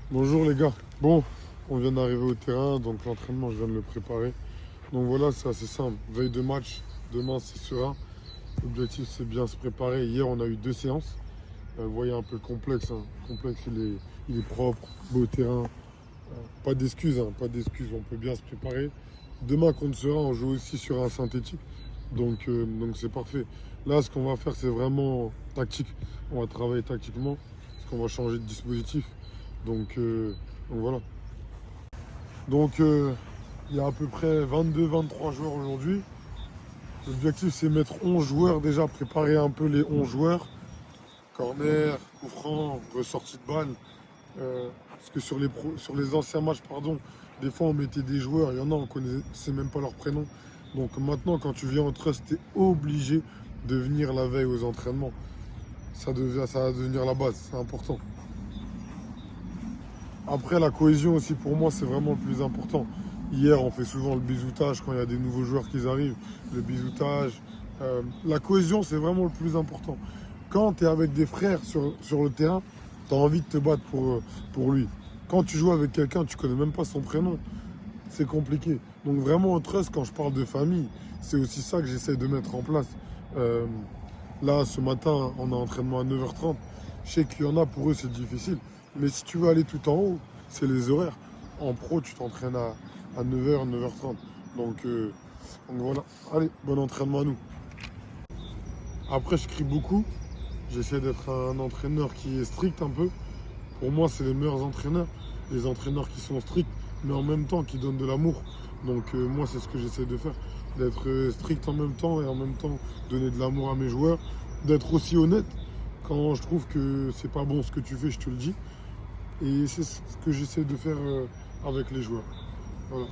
Bonjour les gars. Bon, on vient d'arriver au terrain, donc l'entraînement, je viens de le préparer. Donc voilà, c'est assez simple. Veille de match, demain c'est serein. L'objectif c'est bien se préparer. Hier on a eu 2 séances. Vous voyez un peu le complexe. Le complexe il est propre, beau terrain. Pas d'excuses, pas d'excuses. On peut bien se préparer. Demain contre Serein, on joue aussi sur un synthétique. Donc c'est parfait. Là, ce qu'on va faire, c'est vraiment tactique. On va travailler tactiquement, parce qu'on va changer de dispositif. Donc voilà. Donc il y a à peu près 22-23 joueurs aujourd'hui. L'objectif c'est mettre 11 joueurs déjà, préparer un peu les 11 joueurs. Corner, coup franc, ressortie de balle. Parce que sur les anciens matchs, pardon, des fois on mettait des joueurs, il y en a, on ne connaissait même pas leur prénom. Donc maintenant, quand tu viens en trust, tu es obligé de venir la veille aux entraînements. Ça va devenir la base, c'est important. Après, la cohésion aussi, pour moi, c'est vraiment le plus important. Hier, on fait souvent le bisoutage quand il y a des nouveaux joueurs qui arrivent. Le bisoutage. La cohésion, c'est vraiment le plus important. Quand tu es avec des frères sur le terrain, tu as envie de te battre pour lui. Quand tu joues avec quelqu'un, tu connais même pas son prénom, c'est compliqué. Donc vraiment, en trust, quand je parle de famille, c'est aussi ça que j'essaie de mettre en place. Euh, Là, ce matin, on a entraînement à 9h30. Je sais qu'il y en a, pour eux, c'est difficile. Mais si tu veux aller tout en haut, c'est les horaires. En pro, tu t'entraînes à 9h, 9h30. Donc voilà. Allez, bon entraînement à nous. Après, je crie beaucoup. J'essaie d'être un entraîneur qui est strict un peu. Pour moi, c'est les meilleurs entraîneurs. Les entraîneurs qui sont stricts, mais en même temps qui donnent de l'amour. Moi, c'est ce que j'essaie de faire. D'être strict en même temps et en même temps donner de l'amour à mes joueurs. D'être aussi honnête. Quand je trouve que c'est pas bon ce que tu fais, je te le dis. Et c'est ce que j'essaie de faire avec les joueurs. Voilà.